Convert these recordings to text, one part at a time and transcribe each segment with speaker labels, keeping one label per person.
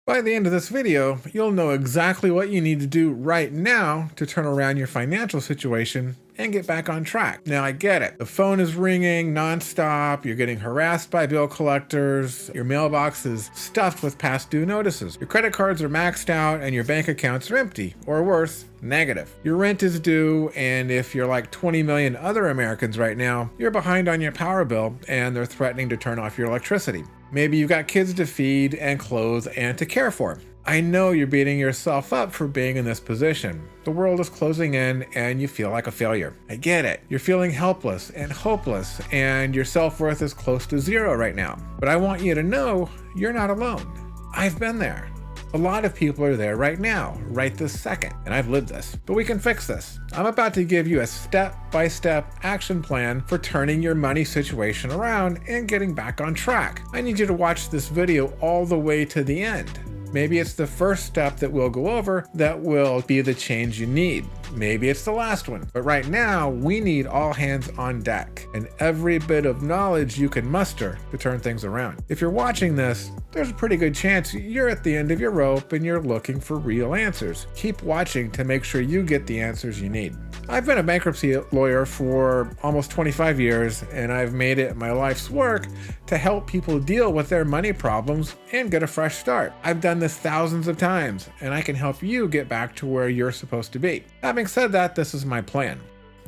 Speaker 1: By the end of this video, you'll know exactly what you need to do right now to turn around your financial situation and get back on track. Now, I get it. The phone is ringing nonstop. You're getting harassed by bill collectors. Your mailbox is stuffed with past due notices. Your credit cards are maxed out and your bank accounts are empty, or worse, negative. Your rent is due, and if you're like 20 million other Americans right now, you're behind on your power bill and they're threatening to turn off your electricity. Maybe you've got kids to feed and clothe and to care for. I know you're beating yourself up for being in this position. The world is closing in and you feel like a failure. I get it. You're feeling helpless and hopeless and your self-worth is close to zero right now. But I want you to know you're not alone. I've been there. A lot of people are there right now, right this second, and I've lived this. But we can fix this. I'm about to give you a step-by-step action plan for turning your money situation around and getting back on track. I need you to watch this video all the way to the end. Maybe it's the first step that we'll go over that will be the change you need. Maybe it's the last one. But right now, we need all hands on deck and every bit of knowledge you can muster to turn things around. If you're watching this, there's a pretty good chance you're at the end of your rope and you're looking for real answers. Keep watching to make sure you get the answers you need. I've been a bankruptcy lawyer for almost 25 years, and I've made it my life's work to help people deal with their money problems and get a fresh start. I've done this thousands of times, and I can help you get back to where you're supposed to be. Having said that, this is my plan.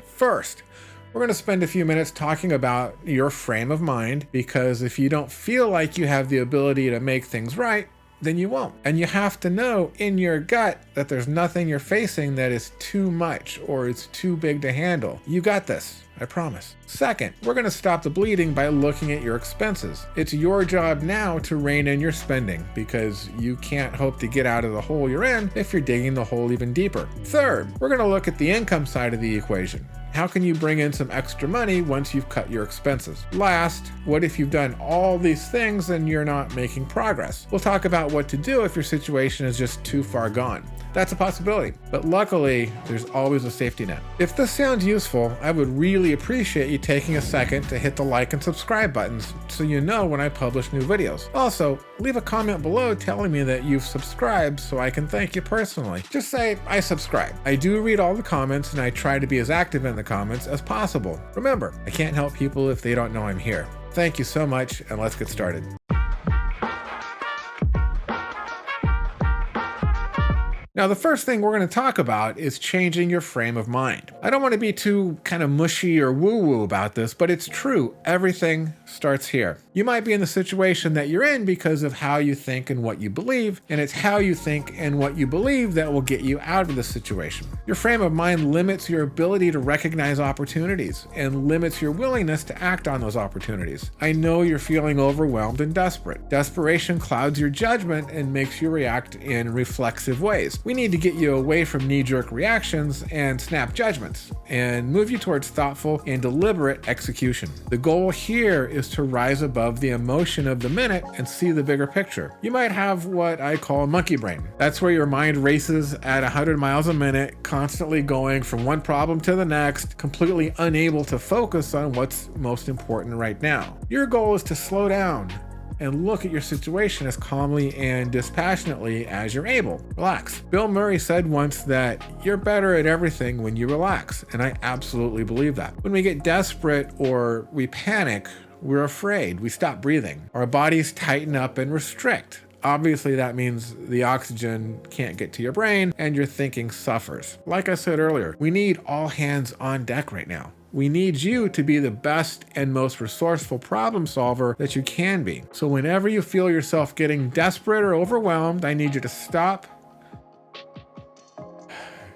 Speaker 1: First, we're going to spend a few minutes talking about your frame of mind, because if you don't feel like you have the ability to make things right, then you won't. And you have to know in your gut that there's nothing you're facing that is too much or it's too big to handle. You got this, I promise. Second, we're going to stop the bleeding by looking at your expenses. It's your job now to rein in your spending, because you can't hope to get out of the hole you're in if you're digging the hole even deeper. Third, we're going to look at the income side of the equation. How can you bring in some extra money once you've cut your expenses? Last, what if you've done all these things and you're not making progress? We'll talk about what to do if your situation is just too far gone. That's a possibility, but luckily, there's always a safety net. If this sounds useful, I would really appreciate you taking a second to hit the like and subscribe buttons so you know when I publish new videos. Also, leave a comment below telling me that you've subscribed so I can thank you personally. Just say, I subscribe. I do read all the comments and I try to be as active in the comments as possible. Remember, I can't help people if they don't know I'm here. Thank you so much, and let's get started. Now, the first thing we're going to talk about is changing your frame of mind. I don't want to be too kind of mushy or woo-woo about this, but it's true. Everything starts here. You might be in the situation that you're in because of how you think and what you believe, and it's how you think and what you believe that will get you out of the situation. Your frame of mind limits your ability to recognize opportunities and limits your willingness to act on those opportunities. I know you're feeling overwhelmed and desperate. Desperation clouds your judgment and makes you react in reflexive ways. We need to get you away from knee-jerk reactions and snap judgments and move you towards thoughtful and deliberate execution. The goal here is to rise above the emotion of the minute and see the bigger picture. You might have what I call monkey brain. That's where your mind races at 100 miles a minute, constantly going from one problem to the next, completely unable to focus on what's most important right now. Your goal is to slow down and look at your situation as calmly and dispassionately as you're able. Relax. Bill Murray said once that you're better at everything when you relax, and I absolutely believe that. When we get desperate or we panic, we're afraid, we stop breathing. Our bodies tighten up and restrict. Obviously, that means the oxygen can't get to your brain and your thinking suffers. Like I said earlier, we need all hands on deck right now. We need you to be the best and most resourceful problem solver that you can be. So whenever you feel yourself getting desperate or overwhelmed, I need you to stop,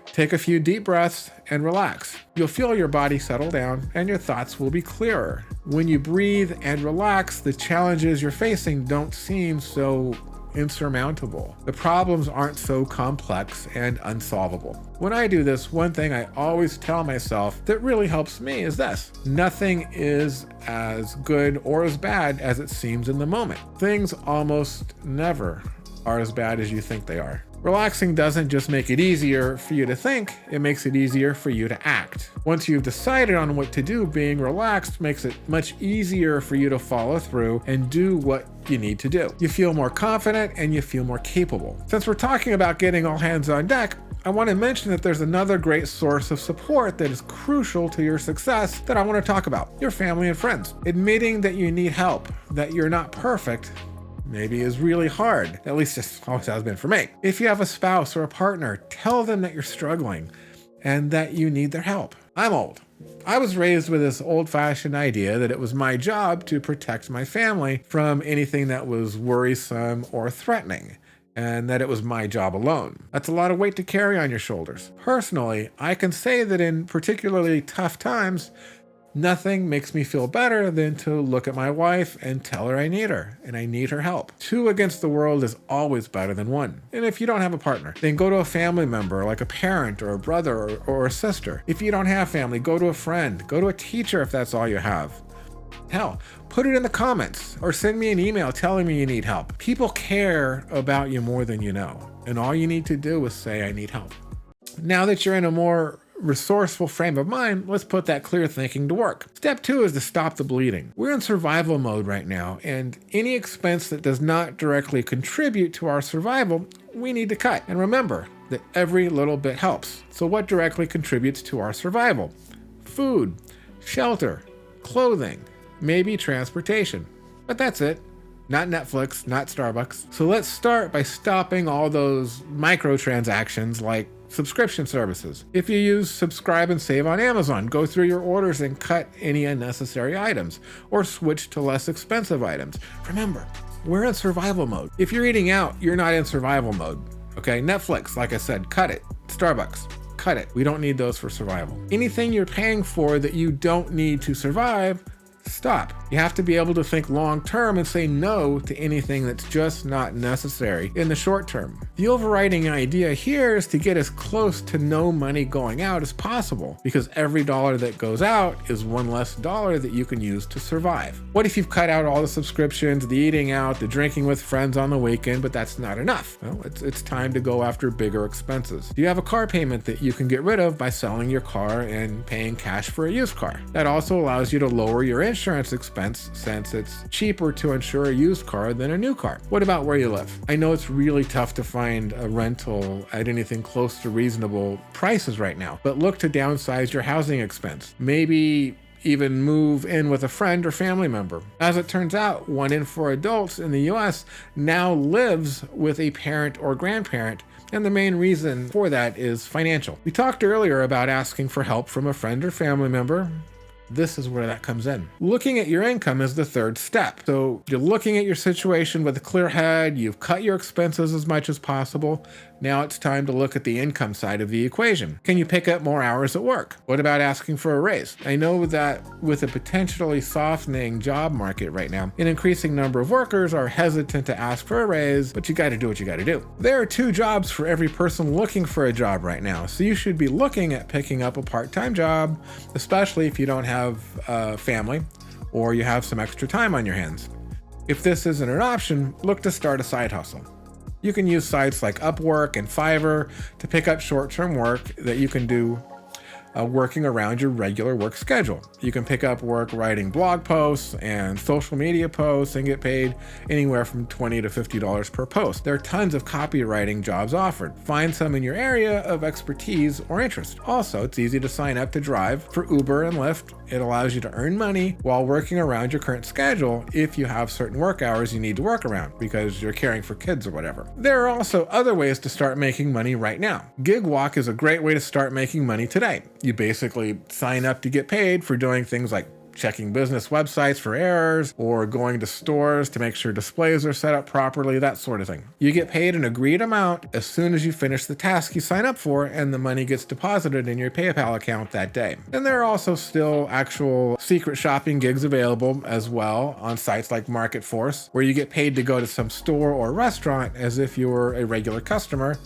Speaker 1: take a few deep breaths, and relax. You'll feel your body settle down and your thoughts will be clearer. When you breathe and relax, the challenges you're facing don't seem so insurmountable. The problems aren't so complex and unsolvable. When I do this, one thing I always tell myself that really helps me is this: nothing is as good or as bad as it seems in the moment. Things almost never are as bad as you think they are. Relaxing doesn't just make it easier for you to think, it makes it easier for you to act. Once you've decided on what to do, being relaxed makes it much easier for you to follow through and do what you need to do. You feel more confident and you feel more capable. Since we're talking about getting all hands on deck, I want to mention that there's another great source of support that is crucial to your success that I want to talk about: your family and friends. Admitting that you need help, that you're not perfect, maybe is really hard. At least it always has been for me. If you have a spouse or a partner, tell them that you're struggling and that you need their help. I'm old. I was raised with this old-fashioned idea that it was my job to protect my family from anything that was worrisome or threatening, and that it was my job alone. That's a lot of weight to carry on your shoulders. Personally, I can say that in particularly tough times, nothing makes me feel better than to look at my wife and tell her I need her and I need her help. 2 against the world is always better than 1. And if you don't have a partner, then go to a family member like a parent or a brother or a sister. If you don't have family, go to a friend, go to a teacher if that's all you have. Hell, put it in the comments or send me an email telling me you need help. People care about you more than you know. And all you need to do is say, I need help. Now that you're in a more resourceful frame of mind, let's put that clear thinking to work. Step 2 is to stop the bleeding. We're in survival mode right now, and any expense that does not directly contribute to our survival, we need to cut. And remember that every little bit helps. So what directly contributes to our survival? Food, shelter, clothing, maybe transportation. But that's it. Not Netflix, not Starbucks. So let's start by stopping all those microtransactions like subscription services. If you use subscribe and save on Amazon, go through your orders and cut any unnecessary items, or switch to less expensive items. Remember, we're in survival mode. If you're eating out, you're not in survival mode. Okay, Netflix, like I said, cut it. Starbucks, cut it. We don't need those for survival. Anything you're paying for that you don't need to survive, stop. You have to be able to think long term and say no to anything that's just not necessary in the short term. The overriding idea here is to get as close to no money going out as possible, because every dollar that goes out is one less dollar that you can use to survive. What if you've cut out all the subscriptions, the eating out, the drinking with friends on the weekend, but that's not enough? Well, it's time to go after bigger expenses. Do you have a car payment that you can get rid of by selling your car and paying cash for a used car? That also allows you to lower your insurance expense, since it's cheaper to insure a used car than a new car. What about where you live? I know it's really tough to find a rental at anything close to reasonable prices right now, but look to downsize your housing expense. Maybe even move in with a friend or family member. As it turns out, 1 in 4 adults in the US now lives with a parent or grandparent, and the main reason for that is financial. We talked earlier about asking for help from a friend or family member. This is where that comes in. Looking at your income is the 3rd step. So you're looking at your situation with a clear head, you've cut your expenses as much as possible. Now it's time to look at the income side of the equation. Can you pick up more hours at work? What about asking for a raise? I know that with a potentially softening job market right now, an increasing number of workers are hesitant to ask for a raise, but you gotta do what you gotta do. There are 2 jobs for every person looking for a job right now, so you should be looking at picking up a part-time job, especially if you don't have a family or you have some extra time on your hands. If this isn't an option, look to start a side hustle. You can use sites like Upwork and Fiverr to pick up short-term work that you can do working around your regular work schedule. You can pick up work writing blog posts and social media posts and get paid anywhere from $20 to $50 per post. There are tons of copywriting jobs offered. Find some in your area of expertise or interest. Also, it's easy to sign up to drive for Uber and Lyft. It allows you to earn money while working around your current schedule if you have certain work hours you need to work around because you're caring for kids or whatever. There are also other ways to start making money right now. Gig walk is a great way to start making money today. You basically sign up to get paid for doing things like checking business websites for errors or going to stores to make sure displays are set up properly, that sort of thing. You get paid an agreed amount as soon as you finish the task you sign up for, and the money gets deposited in your PayPal account that day. And there are also still actual secret shopping gigs available as well on sites like Market Force, where you get paid to go to some store or restaurant as if you were a regular customer,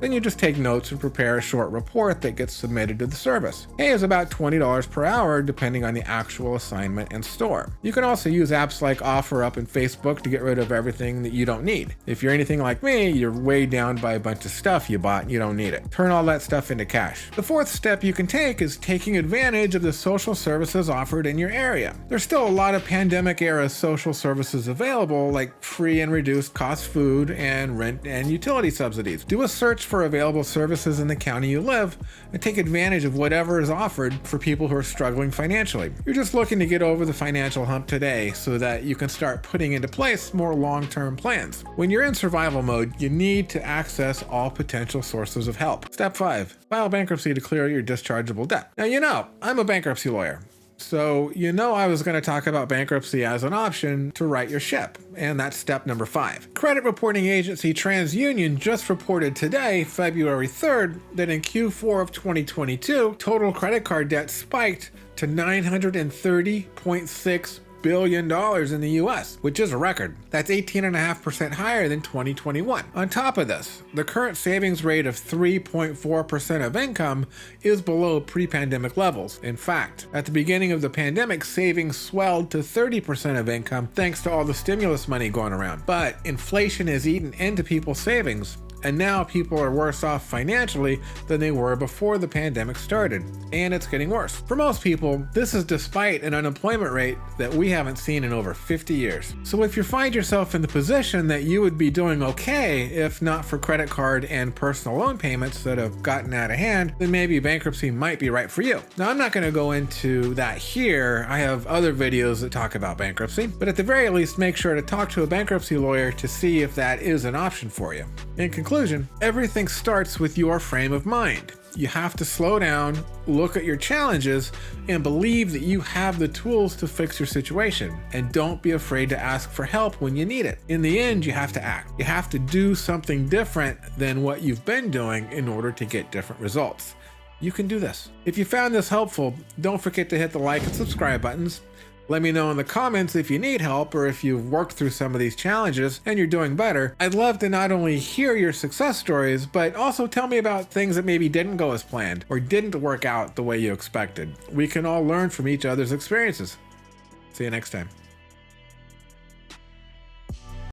Speaker 1: Then you just take notes and prepare a short report that gets submitted to the service. Pay is about $20 per hour depending on the actual assignment and store. You can also use apps like OfferUp and Facebook to get rid of everything that you don't need. If you're anything like me, you're weighed down by a bunch of stuff you bought and you don't need it. Turn all that stuff into cash. The fourth step you can take is taking advantage of the social services offered in your area. There's still a lot of pandemic-era social services available, like free and reduced cost food and rent and utility subsidies. Do a search for available services in the county you live and take advantage of whatever is offered for people who are struggling financially. You're just looking to get over the financial hump today so that you can start putting into place more long-term plans. When you're in survival mode, you need to access all potential sources of help. Step 5. File bankruptcy to clear your dischargeable debt. Now, I'm a bankruptcy lawyer. So I was going to talk about bankruptcy as an option to right your ship, and that's step number 5. Credit reporting agency TransUnion just reported today, February 3rd, that in Q4 of 2022, total credit card debt spiked to $930.6 billion in the US, which is a record. That's 18.5% higher than 2021. On top of this, the current savings rate of 3.4% of income is below pre-pandemic levels. In fact, at the beginning of the pandemic, savings swelled to 30% of income thanks to all the stimulus money going around. But inflation has eaten into people's savings, and now people are worse off financially than they were before the pandemic started, and it's getting worse. For most people, this is despite an unemployment rate that we haven't seen in over 50 years. So if you find yourself in the position that you would be doing okay if not for credit card and personal loan payments that have gotten out of hand, then maybe bankruptcy might be right for you. Now, I'm not going to go into that here. I have other videos that talk about bankruptcy, but at the very least, make sure to talk to a bankruptcy lawyer to see if that is an option for you. In conclusion, everything starts with your frame of mind. You have to slow down, look at your challenges, and believe that you have the tools to fix your situation. And don't be afraid to ask for help when you need it. In the end, you have to act. You have to do something different than what you've been doing in order to get different results. You can do this. If you found this helpful, don't forget to hit the like and subscribe buttons. Let me know in the comments if you need help or if you've worked through some of these challenges and you're doing better. I'd love to not only hear your success stories, but also tell me about things that maybe didn't go as planned or didn't work out the way you expected. We can all learn from each other's experiences. See you next time.